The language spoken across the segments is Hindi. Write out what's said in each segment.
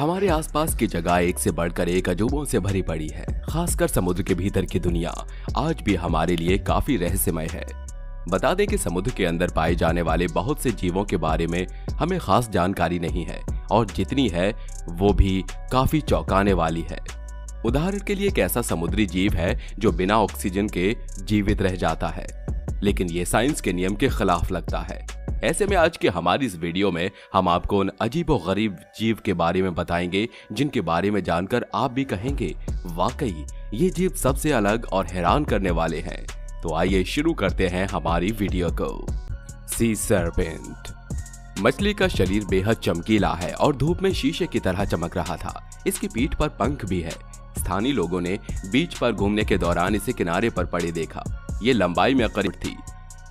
हमारे आसपास की जगह एक से बढ़कर एक अजूबों से भरी पड़ी है। खासकर समुद्र के भीतर की दुनिया आज भी हमारे लिए काफी रहस्यमय है। बता दें कि समुद्र के अंदर पाए जाने वाले बहुत से जीवों के बारे में हमें खास जानकारी नहीं है और जितनी है वो भी काफी चौंकाने वाली है। उदाहरण के लिए एक ऐसा समुद्री जीव है जो बिना ऑक्सीजन के जीवित रह जाता है, लेकिन ये साइंस के नियम के खिलाफ लगता है। ऐसे में आज के हमारी इस वीडियो में हम आपको उन अजीबोगरीब जीव के बारे में बताएंगे जिनके बारे में जानकर आप भी कहेंगे वाकई ये जीव सबसे अलग और हैरान करने वाले हैं। तो आइए शुरू करते हैं हमारी वीडियो को। सी सर्पेंट। मछली का शरीर बेहद चमकीला है और धूप में शीशे की तरह चमक रहा था। इसकी पीठ पर पंख भी है। स्थानीय लोगों ने बीच पर घूमने के दौरान इसे किनारे पर पड़े देखा। ये लंबाई में करीब थी।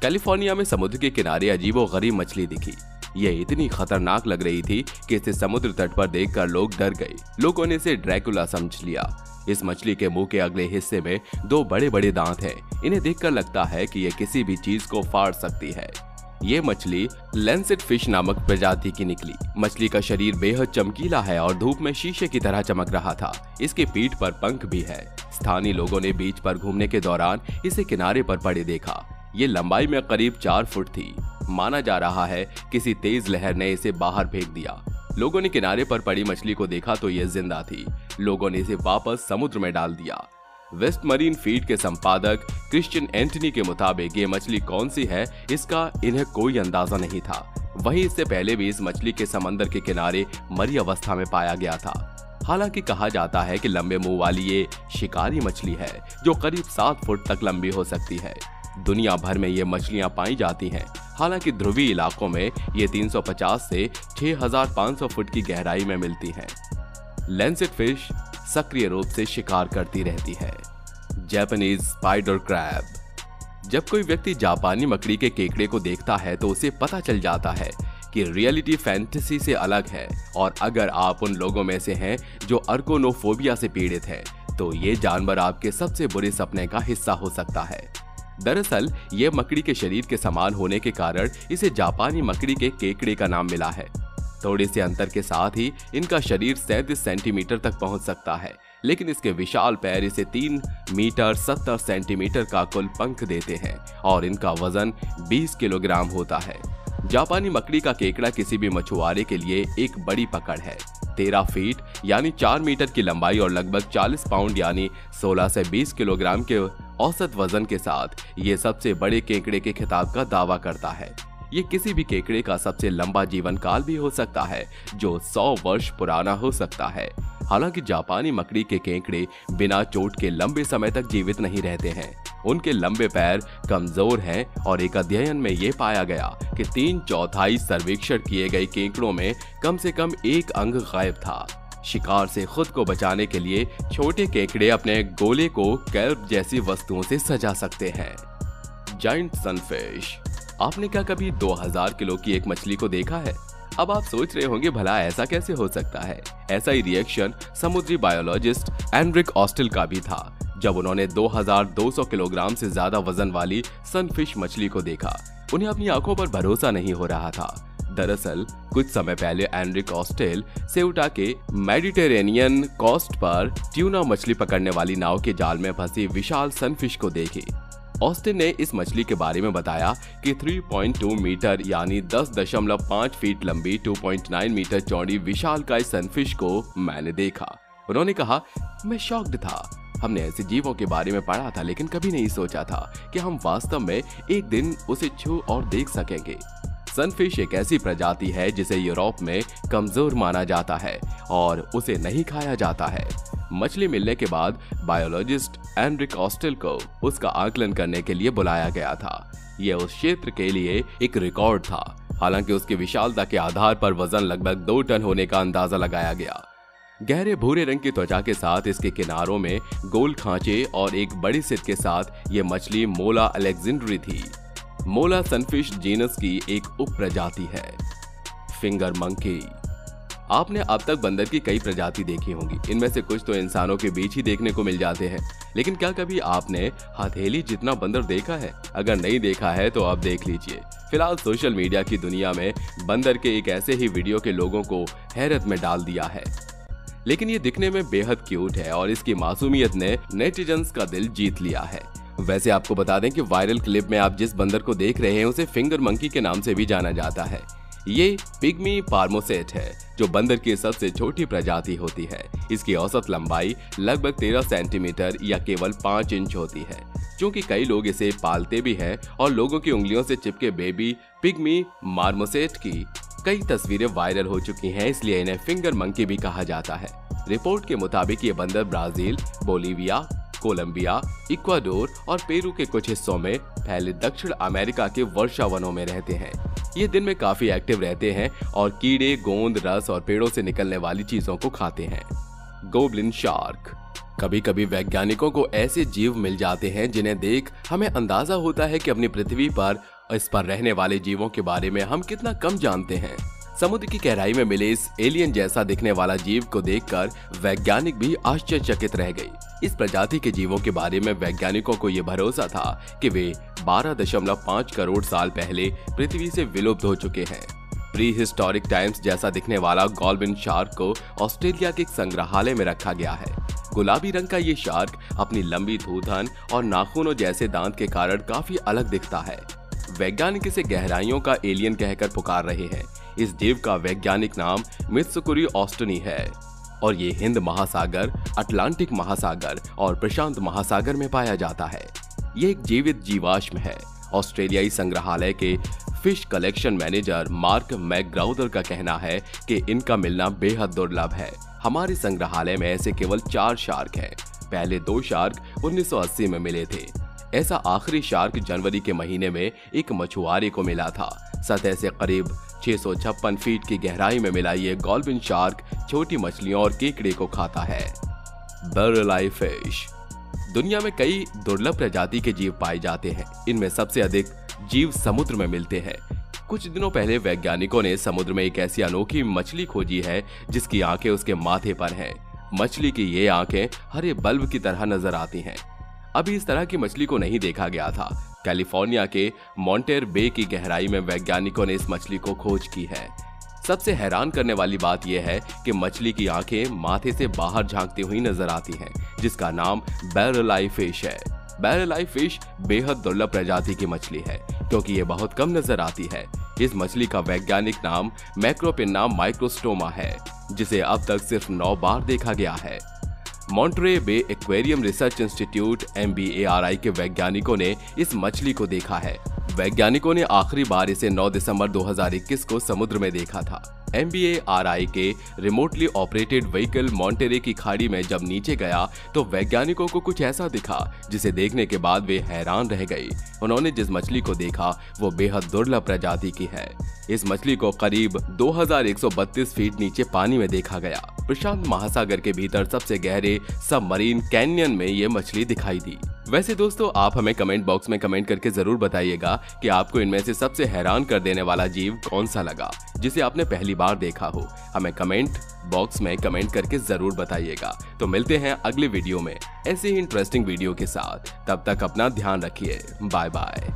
कैलिफोर्निया में समुद्र के किनारे अजीबोगरीब मछली दिखी। ये इतनी खतरनाक लग रही थी कि इसे समुद्र तट पर देखकर लोग डर गए। लोगों ने इसे ड्रैकुला समझ लिया। इस मछली के मुंह के अगले हिस्से में दो बड़े बड़े दांत हैं। इन्हें देखकर लगता है कि ये किसी भी चीज को फाड़ सकती है। ये मछली लेंसेट फिश नामक प्रजाति की निकली। मछली का शरीर बेहद चमकीला है और धूप में शीशे की तरह चमक रहा था। इसके पीठ पर पंख भी है। स्थानीय लोगों ने बीच पर घूमने के दौरान इसे किनारे पर पड़े देखा। ये लंबाई में करीब 4 फुट थी। माना जा रहा है किसी तेज लहर ने इसे बाहर फेंक दिया। लोगों ने किनारे पर पड़ी मछली को देखा तो ये जिंदा थी। लोगों ने इसे वापस समुद्र में डाल दिया। वेस्ट मरीन फीड के संपादक क्रिश्चियन एंटनी के मुताबिक ये मछली कौन सी है इसका इन्हें कोई अंदाजा नहीं था। वहीं इससे पहले भी इस मछली के समंदर के किनारे मरी अवस्था में पाया गया था। हालांकि कहा जाता है कि लंबे मुंह वाली ये शिकारी मछली है जो करीब 7 फुट तक लंबी हो सकती है। दुनिया भर में ये मछलियां पाई जाती हैं। हालांकि ध्रुवीय इलाकों में ये 350 से 6500 फुट की गहराई में मिलती हैं। लेंसेट फिश सक्रिय रूप से शिकार करती रहती है। Japanese spider crab. जब कोई व्यक्ति जापानी मकड़ी के केकड़े को देखता है तो उसे पता चल जाता है कि रियलिटी फैंटेसी से अलग है। और अगर आप उन लोगों में से हैं जो अर्कोनोफोबिया से पीड़ित हैं, तो ये जानवर आपके सबसे बुरे सपने का हिस्सा हो सकता है। दरअसल ये मकड़ी के शरीर के समान होने के कारण इसे जापानी मकड़ी के केकड़े का नाम मिला है। थोड़े से अंतर के साथ ही इनका शरीर 37 सेंटीमीटर तक पहुंच सकता है, लेकिन इसके विशाल पैर इसे 3 मीटर 70 सेंटीमीटर का कुल पंख देते हैं और इनका वजन 20 किलोग्राम होता है। जापानी मकड़ी का केकड़ा किसी भी मछुआरे के लिए एक बड़ी पकड़ है। 13 फीट यानी 4 मीटर की लंबाई और लगभग 40 पाउंड यानी 16 से 20 किलोग्राम के औसत वजन के साथ ये सबसे बड़े केकड़े के खिताब का दावा करता है। ये किसी भी केकड़े का सबसे लंबा जीवन काल भी हो सकता है जो 100 वर्ष पुराना हो सकता है। हालांकि जापानी मकड़ी के केकड़े बिना चोट के लंबे समय तक जीवित नहीं रहते हैं। उनके लंबे पैर कमजोर हैं और एक अध्ययन में ये पाया गया कि 3/4 सर्वेक्षण किए गए केकड़ों में कम से कम एक अंग गायब था। शिकार से खुद को बचाने के लिए छोटे केकड़े अपने गोले को कैल्प जैसी वस्तुओं से सजा सकते हैं। Giant sunfish. आपने क्या कभी 2000 किलो की एक मछली को देखा है? अब आप सोच रहे होंगे भला ऐसा कैसे हो सकता है। ऐसा ही रिएक्शन समुद्री बायोलॉजिस्ट एनरिक ऑस्टेल का भी था जब उन्होंने 2200 किलोग्राम से ज्यादा वजन वाली सनफिश मछली को देखा। उन्हें अपनी आंखों पर भरोसा नहीं हो रहा था। दरअसल कुछ समय पहले एनरिक ऑस्टेल सेउटा के मेडिटेरेनियन कोस्ट पर ट्यूना मछली पकड़ने वाली नाव के जाल में फंसी विशाल सनफिश को देखी। ऑस्टिन ने इस मछली के बारे में बताया कि 3.2 मीटर यानी 10.5 फीट लंबी 2.9 मीटर चौड़ी विशालकाय सनफिश को मैंने देखा। उन्होंने कहा, मैं शॉक्ड था। हमने ऐसे जीवों के बारे में पढ़ा था लेकिन कभी नहीं सोचा था कि हम वास्तव में एक दिन उसे छू और देख सकेंगे। सनफिश एक ऐसी प्रजाति है जिसे यूरोप में कमजोर माना जाता है और उसे नहीं खाया जाता है। मछली मिलने के बाद बायोलॉजिस्ट एनरिक ऑस्टेल को उसका आकलन करने के लिए बुलाया गया था। यह उस क्षेत्र के लिए एक रिकॉर्ड था। हालांकि उसकी विशालता के आधार पर वजन लगभग 2 टन होने का अंदाजा लगाया गया। गहरे भूरे रंग की त्वचा के साथ इसके किनारों में गोल खांचे और एक बड़ी सिर के साथ ये मछली मोला अलेक्जेंड्री थी। मोला सनफिश जीनस की एक उप प्रजाति है। Finger monkey. आपने अब तक बंदर की कई प्रजाति देखी होंगी। इनमें से कुछ तो इंसानों के बीच ही देखने को मिल जाते हैं, लेकिन क्या कभी आपने हथेली जितना बंदर देखा है? अगर नहीं देखा है तो आप देख लीजिए। फिलहाल सोशल मीडिया की दुनिया में बंदर के एक ऐसे ही वीडियो के लोगों को हैरत में डाल दिया है। लेकिन ये दिखने में बेहद क्यूट है और इसकी मासूमियत ने नेटिजन्स का दिल जीत लिया है। वैसे आपको बता दें कि वायरल क्लिप में आप जिस बंदर को देख रहे हैं उसे फिंगर मंकी के नाम से भी जाना जाता है। ये पिग्मी पार्मोसेट है जो बंदर की सबसे छोटी प्रजाति होती है। इसकी औसत लंबाई लगभग 13 सेंटीमीटर या केवल 5 इंच होती है। क्योंकि कई लोग इसे पालते भी हैं और लोगों की उंगलियों से चिपके बेबी पिग्मी मार्मोसेट की कई तस्वीरें वायरल हो चुकी हैं, इसलिए इन्हें फिंगर मंकी भी कहा जाता है। रिपोर्ट के मुताबिक ये बंदर ब्राजील, बोलीविया, कोलंबिया, इक्वाडोर और पेरू के कुछ हिस्सों में फैले दक्षिण अमेरिका के वर्षावनों में रहते हैं। ये दिन में काफी एक्टिव रहते हैं और कीड़े, गोंद, रस और पेड़ों से निकलने वाली चीजों को खाते हैं। Goblin shark. कभी कभी वैज्ञानिकों को ऐसे जीव मिल जाते हैं जिन्हें देख हमें अंदाजा होता है कि अपनी पृथ्वी पर इस पर रहने वाले जीवों के बारे में हम कितना कम जानते हैं। समुद्र की गहराई में मिले इस एलियन जैसा दिखने वाला जीव को देखकर वैज्ञानिक भी आश्चर्यचकित रह गई। इस प्रजाति के जीवों के बारे में वैज्ञानिकों को यह भरोसा था कि वे 12.5 करोड़ साल पहले पृथ्वी से विलुप्त हो चुके हैं। प्री हिस्टोरिक टाइम्स जैसा दिखने वाला गोब्लिन शार्क को ऑस्ट्रेलिया के एक संग्रहालय में रखा गया है। गुलाबी रंग का ये शार्क अपनी लंबी थूथन और नाखूनों जैसे दांत के कारण काफी अलग दिखता है। वैज्ञानिक इसे गहराइयों का एलियन कहकर पुकार रहे हैं। इस जीव का वैज्ञानिक नाम मित्सुकुरी ऑस्टनी है और ये हिंद महासागर, अटलांटिक महासागर और प्रशांत महासागर में पाया जाता है। ये एक जीवित जीवाश्म है। ऑस्ट्रेलियाई संग्रहालय के फिश कलेक्शन मैनेजर मार्क मैकग्राउदर का कहना है कि इनका मिलना बेहद दुर्लभ है। हमारे संग्रहालय में ऐसे केवल 4 शार्क हैं। पहले 2 शार्क 1980 में मिले थे। ऐसा आखिरी शार्क जनवरी के महीने में एक मछुआरे को मिला था। सतह से करीब 656 फीट की गहराई में मिला ये गोब्लिन शार्क छोटी मछलियों और केकड़े को खाता है। बैरल आई फिश। दुनिया में कई दुर्लभ प्रजाति के जीव पाए जाते हैं। इनमें सबसे अधिक जीव समुद्र में मिलते हैं। कुछ दिनों पहले वैज्ञानिकों ने समुद्र में एक ऐसी अनोखी मछली खोजी है जिसकी आंखें उसके माथे पर हैं। मछली की ये आंखें हरे बल्ब की तरह नजर आती हैं। अभी इस तरह की मछली को नहीं देखा गया था। कैलिफोर्निया के मॉन्टेर बे की गहराई में वैज्ञानिकों ने इस मछली को खोज की है। सबसे हैरान करने वाली बात यह है कि मछली की आंखें माथे से बाहर झांकती हुई नजर आती हैं, जिसका नाम बैरल आई फिश है। बैरल आई फिश बेहद दुर्लभ प्रजाति की मछली है क्योंकि ये बहुत कम नजर आती है। इस मछली का वैज्ञानिक नाम मैक्रोपिन्ना माइक्रोस्टोमा है, जिसे अब तक सिर्फ 9 बार देखा गया है। Monterey Bay Aquarium Research Institute MBARI के वैज्ञानिकों ने इस मछली को देखा है। वैज्ञानिकों ने आखिरी बार इसे 9 दिसंबर 2021 को समुद्र में देखा था। MBARI के रिमोटली ऑपरेटेड व्हीकल मॉन्टेरे की खाड़ी में जब नीचे गया तो वैज्ञानिकों को कुछ ऐसा दिखा जिसे देखने के बाद वे हैरान रह गए। उन्होंने जिस मछली को देखा वो बेहद दुर्लभ प्रजाति की है। इस मछली को करीब 2132 फीट नीचे पानी में देखा गया। प्रशांत महासागर के भीतर सबसे गहरे सबमरीन कैन्यन में ये मछली दिखाई दी। वैसे दोस्तों, आप हमें कमेंट बॉक्स में कमेंट करके जरूर बताइएगा कि आपको इनमें से सबसे हैरान कर देने वाला जीव कौन सा लगा जिसे आपने पहली बार देखा हो। हमें कमेंट बॉक्स में कमेंट करके जरूर बताइएगा। तो मिलते हैं अगले वीडियो में ऐसे ही इंटरेस्टिंग वीडियो के साथ। तब तक अपना ध्यान रखिए। Bye bye.